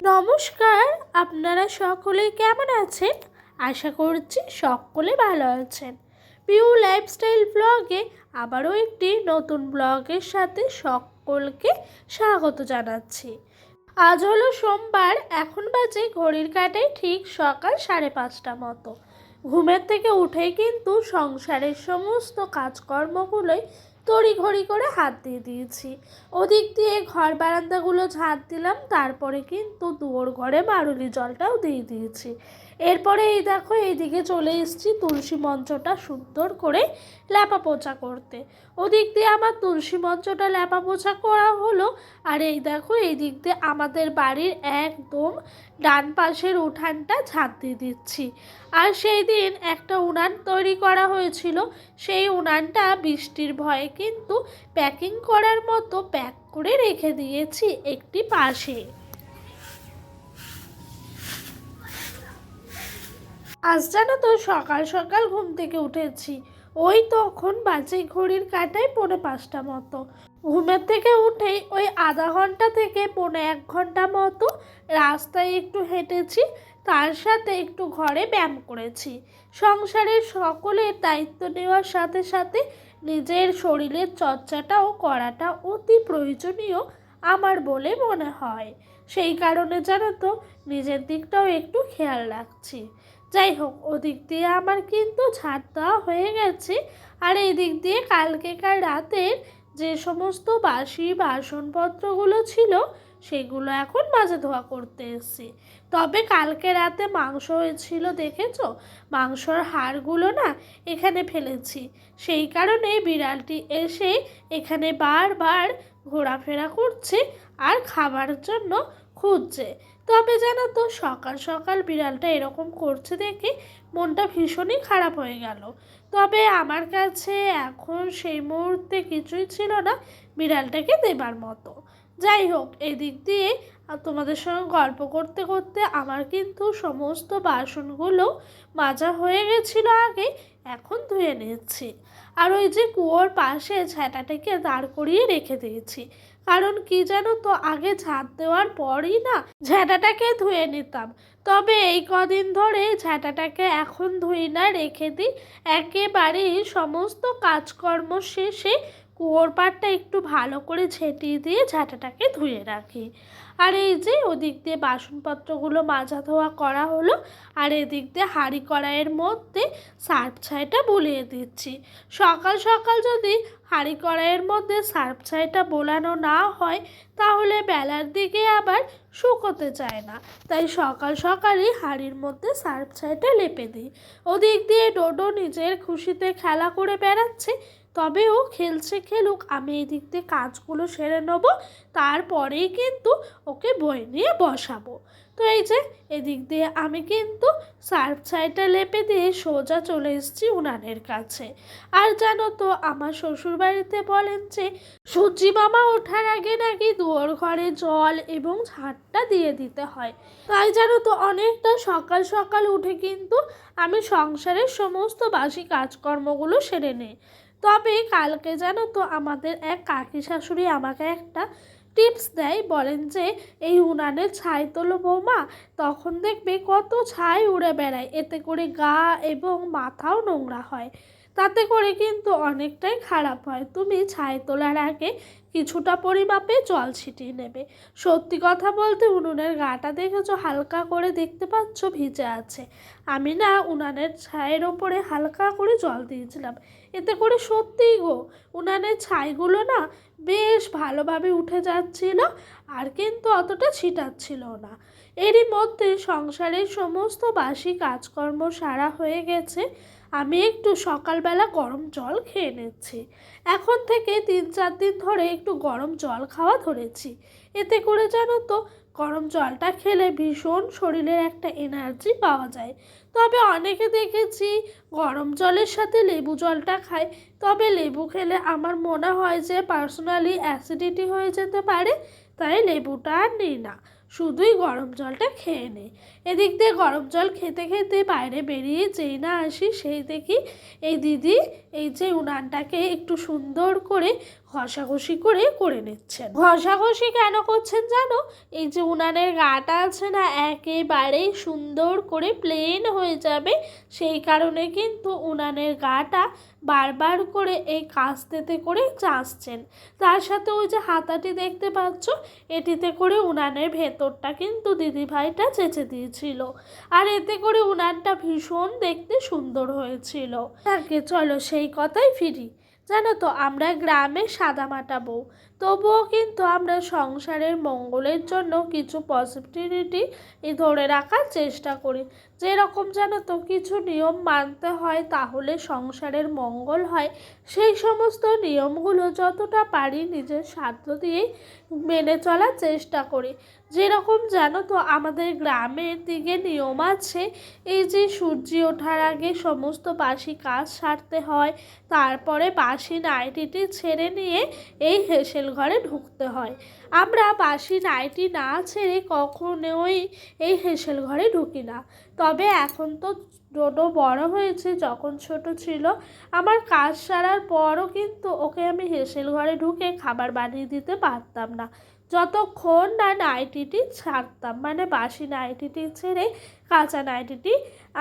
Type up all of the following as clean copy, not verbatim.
নমস্কার, আপনারা সকলে কেমন আছেন? আশা করছি সকলে ভালো আছেন। পিউ লাইফস্টাইল ব্লগে আবারও একটি নতুন ব্লগের সাথে সকলকে স্বাগত জানাচ্ছি। আজ হলো সোমবার, এখন বাজে ঘড়ির কাঁটায় ঠিক সকাল 5:30 মতো। ঘুমের থেকে উঠেই কিন্তু সংসারের সমস্ত কাজকর্মগুলোই তড়িঘড়ি করে হাত দিয়ে দিয়েছি। ওদিক দিয়ে ঘর বারান্দাগুলো ঝাঁট দিলাম, তারপরে কিন্তু দুয়ার ঘরে মারুলি জলটাও দিয়ে দিয়েছি। এরপরে এই দেখো এইদিকে চলে এসেছি তুলসী মঞ্চটা সুন্দর করে ল্যাপা পোছা করতে। ওদিক দিয়ে আমার তুলসী মঞ্চটা ল্যাপা পোছা করা হলো। আর এই দেখো এই দিক দিয়ে আমাদের বাড়ির একদম ডান পাশের উঠানটা ঝাঁট দিয়ে দিচ্ছি। আর সেই দিন একটা উনান তৈরি করা হয়েছিল, সেই উনানটা বৃষ্টির ভয়ে কিন্তু প্যাকিং করার মতো প্যাক করে রেখে দিয়েছি একটি পাশে। আজ জানো তো সকাল সকাল ঘুম থেকে উঠেছি, ওই তখন বাজে ঘড়ির কাঁটায় 4:45 মতো। ঘুমের থেকে উঠেই ওই আধা ঘন্টা থেকে 1.5 ঘন্টা মতো রাস্তায় একটু হেঁটেছি, তার সাথে একটু ঘরে ব্যায়াম করেছি। সংসারের সকলের দায়িত্ব নেওয়ার সাথে সাথে নিজের শরীরের চর্চাটাও করাটা অতি প্রয়োজনীয় আমার বলে মনে হয়। সেই কারণে জানো তো নিজের দিকটাও একটু খেয়াল রাখছি। যাই হোক, ওদিক দিয়ে আমার কিন্তু ঝাঁট দেওয়া হয়ে গেছে। আর এই দিক দিয়ে কালকেকার রাতের যে সমস্ত বাসি বাসনপত্রগুলো ছিল সেগুলো এখন মাজা ধোয়া করতে এসেছি। তবে কালকে রাতে মাংস হয়েছিল দেখেছো, মাংসর হাড়গুলো না এখানে ফেলেছি। সেই কারণে বিড়ালটি এসে এখানে বারবার ঘোরাফেরা করছে আর খাবার জন্য খুঁজছে। তবে জানো তো সকাল সকাল বিড়ালটা এরকম করছে দেখে মনটা ভীষণই খারাপ হয়ে গেল। তবে আমার কাছে এখন সেই মুহূর্তে কিছুই ছিল না বিড়ালটাকে দেবার মতো। যাই হোক, এদিক দিয়ে তোমাদের সঙ্গে গল্প করতে করতে আমার কিন্তু সমস্ত বাসনগুলো মাজা হয়ে গেছিলো আগে, এখন ধুয়ে নিচ্ছি। আর ওই যে কুয়োর পাশে ঝাঁটাটাকে দাঁড় করিয়ে রেখে দিয়েছি, কারণ কি জানো তো আগে ঝাঁট দেওয়ার পরই না ঝাঁটাটাকে ধুয়ে নিতাম। তবে এই কদিন ধরে ঝাঁটাটাকে এখন ধুই না, রেখে দিই। একেবারেই সমস্ত কাজকর্ম শেষে কুয়োর পাড়টা একটু ভালো করে ঝেঁটিয়ে দিয়ে ঝাঁটাটাকে ধুয়ে রাখি। আর এই যে ওদিক দিয়ে বাসনপত্রগুলো মাজা ধোয়া করা হলো, আর এদিক দিয়ে হাঁড়ি কড়াইয়ের মধ্যে সার্ফ ছাইটা বুলিয়ে দিচ্ছি। সকাল সকাল যদি হাঁড়ি কড়াইয়ের মধ্যে সার্ফ ছাইটা বোলানো না হয় তাহলে বেলার দিকে আবার শুকোতে চায় না, তাই সকাল সকালই হাঁড়ির মধ্যে সার্ফ ছাইটা লেপে দিই। ওদিক দিয়ে ডোডো নিজের খুশিতে খেলা করে বেড়াচ্ছে, তবে ও খেলছে খেলুক, আমি এই দিক দিয়ে কাজগুলো সেরে নেবো, তারপরেই কিন্তু ওকে বই নিয়ে বসাবো। তো এই যে এদিক দিয়ে আমি কিন্তু সার্ফ ছাইটা লেপে দিয়ে সোজা চলে এসেছি উনানের কাছে। আর জানো তো আমার শ্বশুরবাড়িতে বলেন যে সূর্যি মামা ওঠার আগে নাকি দুয়ার ঘরে জল এবং ঝাঁটটা দিয়ে দিতে হয়। তাই জানো তো অনেকটা সকাল সকাল উঠে কিন্তু আমি সংসারের সমস্ত বাসি কাজকর্মগুলো সেরে নিই। তবে কালকে জানো তো আমাদের এক কাকি শাশুড়ি আমাকে একটা টিপস দেয়, বলেন যে এই উনানে ছাই তোলো বৌমা, তখন দেখবে কত ছাই উড়ে বেড়ায়, এতে করে গা এবং মাথাও নোংরা হয়, তাতে করে কিন্তু অনেকটাই খারাপ হয়। তুমি ছাই তোলার আগে কিছুটা পরিমাপে জল ছিটিয়ে নেবে। সত্যি কথা বলতে উনুনের গাটা দেখেছো, হালকা করে দেখতে পাচ্ছ ভিজে আছে। আমি না উনানের ছাইয়ের ওপরে হালকা করে জল দিয়েছিলাম, এতে করে সত্যিই গো উনানের ছাইগুলো না বেশ ভালোভাবে উঠে যাচ্ছিল, আর কিন্তু অতটা ছিটাচ্ছিল না। এরই মধ্যে সংসারের সমস্ত বাসি কাজকর্ম সারা হয়ে গেছে। আমি একটু সকালবেলা গরম জল খেয়ে নিচ্ছি। এখন থেকে 3-4 দিন ধরে একটু গরম জল খাওয়া ধরেছি। এতে করে জানো তো গরম জলটা খেলে ভীষণ শরীরের একটা এনার্জি পাওয়া যায়। তবে অনেকে দেখেছি গরম জলের সাথে লেবু জলটা খায়, তবে লেবু খেলে আমার মনে হয় যে পার্সোনালি অ্যাসিডিটি হয়ে যেতে পারে, তাই লেবুটা আর নিই না, শুধুই গরম জলটা খেয়ে নিই। এদিক দিয়ে গরম জল খেতে খেতে বাইরে বেরিয়ে যেই না আসি সেই দেখি এই দিদি এই যে উনানটাকে একটু সুন্দর করে ঘষাঘষি করে নিচ্ছেন। ঘষাঘষি কেন করছেন জানো? এই যে উনানের গাটা আছে না, একেবারেই সুন্দর করে প্লেন হয়ে যাবে, সেই কারণে কিন্তু উনানের গাটা বারবার করে এই কাস্তেতে করে চাঁচছেন। তার সাথে ওই যে হাতাটি দেখতে পাচ্ছ, এটিতে করে উনানের ভেতরটা কিন্তু দিদিভাইটা চেঁচে দিয়েছিল, আর এতে করে উনানটা ভীষণ দেখতে সুন্দর হয়েছিল। তাকে চলো সেই কথাই ফিরি। জানো তো, আমরা গ্রামে সাদামাটা বউ, তবুও কিন্তু আমরা সংসারের মঙ্গলের জন্য কিছু পজিটিভিটি ধরে রাখার চেষ্টা করি। যেরকম জানো তো, কিছু নিয়ম মানতে হয় তাহলে সংসারের মঙ্গল হয়, সেই সমস্ত নিয়মগুলো যতটা পারি নিজের সাধ্য দিয়েই মেনে চলার চেষ্টা করি। যেরকম জানো তো, আমাদের গ্রামের দিকে নিয়ম আছে, এই যে সূর্য ওঠার আগে সমস্ত বাসি কাজ সারতে হয়, তারপরে বাসি নাইটিটি ছেড়ে নিয়ে এই হেসেল ঘরে ঢুকতে হয়। আমরা বাসি নাইটি না ছেড়ে কখনোই এই হেসেল ঘরে ঢুকি না। তবে এখন তো ডোডো বড় হয়েছে, যখন ছোট ছিল আমার কাজ সারার পরও কিন্তু ওকে আমি হেসেল ঘরে ঢুকে খাবার বানিয়ে দিতে পারতাম না, যতক্ষণ না নাইটিটি ছাড়তাম, মানে বাসি নাইটিটি ছেড়ে কাঁচা নাইটিটি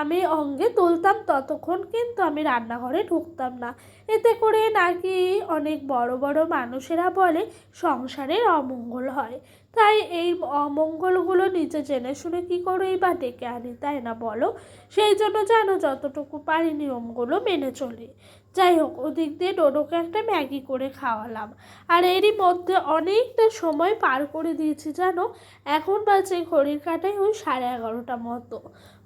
আমি অঙ্গে তুলতাম, ততক্ষণ কিন্তু আমি রান্নাঘরে ঢুকতাম না। এতে করে নাকি অনেক বড় বড় মানুষেরা বলে সংসারের অমঙ্গল হয়। তাই এই অমঙ্গলগুলো নিজে জেনে শুনে কী করেই বা ডেকে আনি, তাই না বলো? সেই জন্য জানো যতটুকু পারি নিয়মগুলো মেনে চলি। যাই হোক, ওদিক দিয়ে ডোডোকে একটা ম্যাগি করে খাওয়ালাম, আর এরই মধ্যে অনেকটা সময় পার করে দিয়েছি জানো। এখন বাজে ঘড়ির কাঁটায় ওই 11:30 মতো।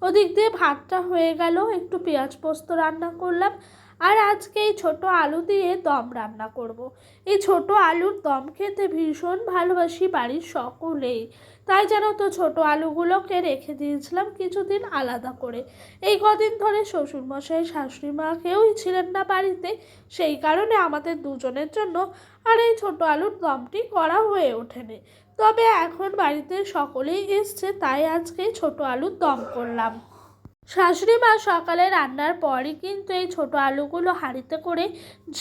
ওদিক দিয়ে ভাতটা হয়ে গেল, একটু পেঁয়াজ পোস্ত রান্না করলাম, আর আজকে এই ছোটো আলু দিয়ে দম রান্না করব। এই ছোটো আলুর দম খেতে ভীষণ ভালোবাসি বাড়ির সকলেই, তাই জানো তো ছোটো আলুগুলোকে রেখে দিয়েছিলাম কিছুদিন আলাদা করে। এই কদিন ধরে শ্বশুরমশাই শাশুড়ি মা কেউই ছিলেন না বাড়িতে, সেই কারণে আমাদের দুজনের জন্য আর এই ছোটো আলুর দমটি করা হয়ে ওঠেনি। তবে এখন বাড়িতে সকলেই এসছে, তাই আজকে ছোটো আলুর দম করলাম। শাশুড়ি মা সকালে রান্নার পরই কিন্তু এই ছোটো আলুগুলো হাঁড়িতে করে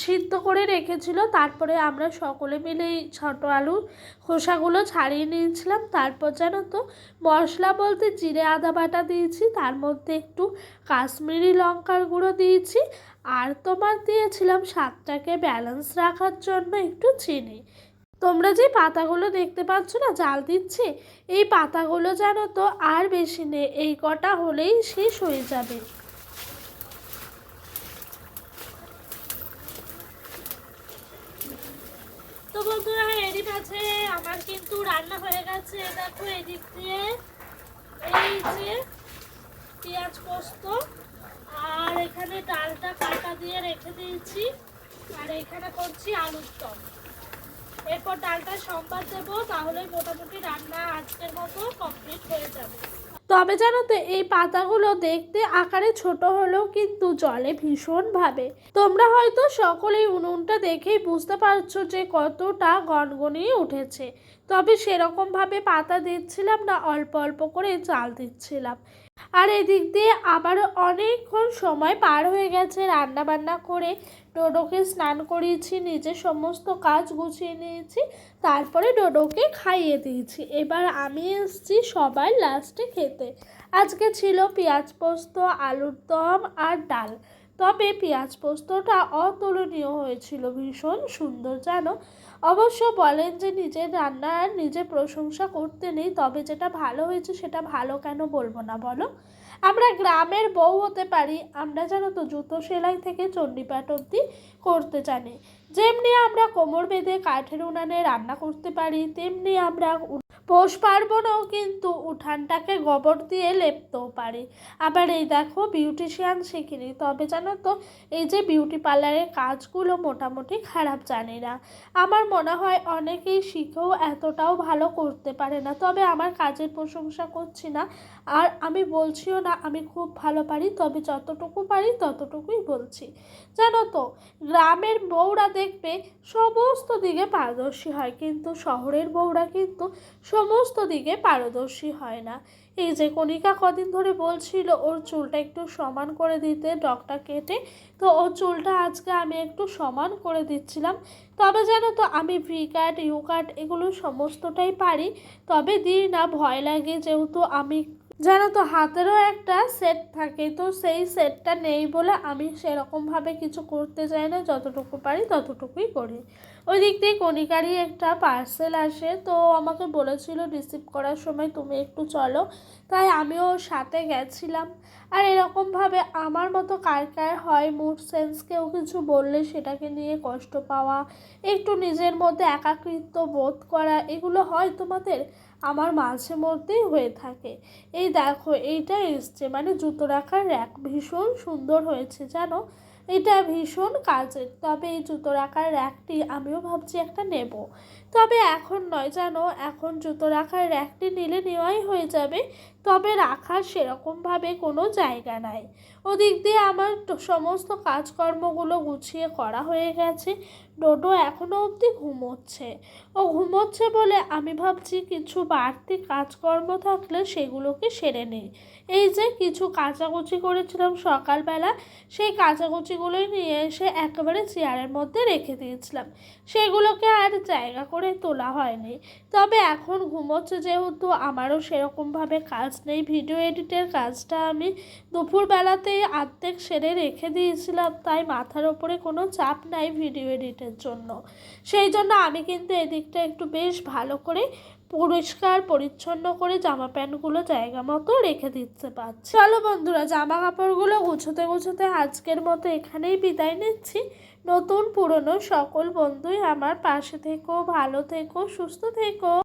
সিদ্ধ করে রেখেছিল, তারপরে আমরা সকলে মিলে এই ছোটো আলুর খোসাগুলো ছাড়িয়ে নিয়েছিলাম। তারপর জানো তো, মশলা বলতে জিরে আদা বাটা দিয়েছি, তার মধ্যে একটু কাশ্মীরি লঙ্কার গুঁড়ো দিয়েছি, আর তোমার দিয়েছিলাম স্বাদটাকে ব্যালেন্স রাখার জন্য একটু চিনি। তোমরা যে পাতাগুলো দেখতে পাচ্ছ না জাল দিচ্ছে, এই পাতাগুলো জানো তো আর বেশি নেই, এই কটা হলেই শেষ হয়ে যাবে। তো বন্ধুরা, এরই মাঝে আমার কিন্তু রান্না হয়ে গেছে। দেখো এদিক দিয়ে এই যে পেঁয়াজ পোস্ত, আর এখানে ডালটা কাটা দিয়ে রেখে দিয়েছি, আর এখানে করছি আলুর দম। এরপর ডালটা সম্বাদ দেবো, তাহলে মোটামুটি রান্না আজকের মতো কমপ্লিট হয়ে যাবে। তবে জানো তো, এই পাতাগুলো দেখতে আকারে ছোট হলেও কিন্তু জলে ভীষণভাবে। তোমরা হয়তো সকলেই উনুনটা দেখেই বুঝতে পারছো যে কতটা গনগনিয়ে উঠেছে। তবে সেরকমভাবে পাতা দিচ্ছিলাম না, অল্প অল্প করে চাল দিচ্ছিলাম। আর এদিক দিয়ে আবার অনেকক্ষণ সময় পার হয়ে গেছে রান্না বান্না করে। ডোডোকে স্নান করিয়েছি, নিজে সমস্ত কাজ গুছিয়ে নিয়েছি, তারপরে ডোডোকে খাইয়ে দিয়েছি। এবার আমি এসেছি সবার লাস্টে খেতে। আজকে ছিল পেঁয়াজ পোস্ত, আলুর দম আর ডাল। তবে পেঁয়াজ পোস্তটা অতুলনীয় হয়েছিল, ভীষণ সুন্দর জানো। অবশ্য বলেন যে নিজের রান্নার নিজে প্রশংসা করতে নেই, তবে যেটা ভালো হয়েছে সেটা ভালো কেন বলবো না বলো? আমরা গ্রামের বউ হতে পারি, আমরা জানো তো জুতো সেলাই থেকে চণ্ডীপাঠ অবধি করতে জানি। যেমনি আমরা কোমর বেঁধে কাঠের উনানে রান্না করতে পারি, তেমনি আমরা পৌষ পার্বণেও কিন্তু উঠানটাকে গোবর দিয়ে লেপতেও পারি। আবার এই দেখো বিউটিশিয়ান শিখিনি, তবে জানো তো এই যে বিউটি পার্লারের কাজগুলো মোটামুটি খারাপ জানি না। আমার মনে হয় অনেকেই শিখেও এতটাও ভালো করতে পারে না। তবে আমার কাজের প্রশংসা করছি না, আর আমি বলছিও না আমি খুব ভালো পারি, তবে যতটুকু পারি ততটুকুই বলছি। জানো তো, গ্রামের বউরা দেখবে সমস্ত দিকে পারদর্শী হয়, কিন্তু শহরের বউরা কিন্তু সমস্ত দিকে পারদর্শী হয় না। এই যে কণিকা কদিন ধরে বলছিল ওর চুলটা একটু সমান করে দিতে, ডগটা কেটে, তো ওর চুলটা আজকে আমি একটু সমান করে দিচ্ছিলাম। তবে জানো তো আমি ভি কাট, ইউ কাট এগুলো সমস্তটাই পারি, তবে দিই না, ভয় লাগে, যেহেতু আমি জানো তো হাতেরও একটা সেট থাকে, তো সেই সেটটা নেই বলে আমি সেরকমভাবে কিছু করতে চাই না, যতটুকু পারি ততটুকুই করি। ওই দিক দিয়ে কণিকারই একটা পার্সেল আসে, তো আমাকে বলেছিল রিসিভ করার সময় তুমি একটু চলো, তাই আমিও ওর সাথে গেছিলাম। আর এরকমভাবে আমার মতো কার কার হয় মুড সেন্স, কেউ কিছু বললে সেটাকে নিয়ে কষ্ট পাওয়া, একটু নিজের মধ্যে একাকিত্ব বোধ করা, এগুলো হয় তোমাদের? আমার মাঝে মধ্যেই হয়ে থাকে। এই দেখো এইটা এসছে, মানে জুতো রাখার র্যাক, ভীষণ সুন্দর হয়েছে জানো, এটা ভীষণ কাজের। তবে এই জুতো রাখার র্যাকটি আমিও ভাবছি একটা নেব, তবে এখন নয় জানো, এখন জুতো রাখার র্যাকটি নিলে নেওয়াই হয়ে যাবে, তবে রাখার সেরকমভাবে কোনো জায়গা নাই। ওদিক দিয়ে আমার সমস্ত কাজকর্মগুলো গুছিয়ে করা হয়ে গেছে। ডোডো এখনও অবধি ঘুমোচ্ছে। ও ঘুমোচ্ছে বলে আমি ভাবছি কিছু বাড়তি কাজকর্ম থাকলে সেগুলোকে সেরে নিই। এই যে কিছু কাচাকুচি করেছিলাম সকালবেলা, সেই কাচাকুচিগুলোই নিয়ে এসে একেবারে চেয়ারের মধ্যে রেখে দিয়েছিলাম, সেগুলোকে আর জায়গা করে তোলা হয়নি। তবে এখন ঘুমোচ্ছে যেহেতু আমারও সেরকমভাবে কাজ নেই, ভিডিও এডিটের কাজটা আমি দুপুরবেলাতেই অর্ধেক সেরে রেখে দিয়েছিলাম, তাই মাথার ওপরে কোনো চাপ নাই ভিডিও এডিটের জন্য। সেই জন্য আমি কিন্তু এদিকটা একটু বেশ ভালো করে পরিষ্কার পরিচ্ছন্ন করে জামা প্যান্টগুলো জায়গা মতো রেখে দিতে পারছি। চলো বন্ধুরা, জামা কাপড়গুলো গুছোতে গুছোতে আজকের মতো এখানেই বিদায় নিচ্ছি। নতুন পুরনো সকল বন্ধুই আমার পাশে থেকো, ভালো থেকো, সুস্থ থেকো।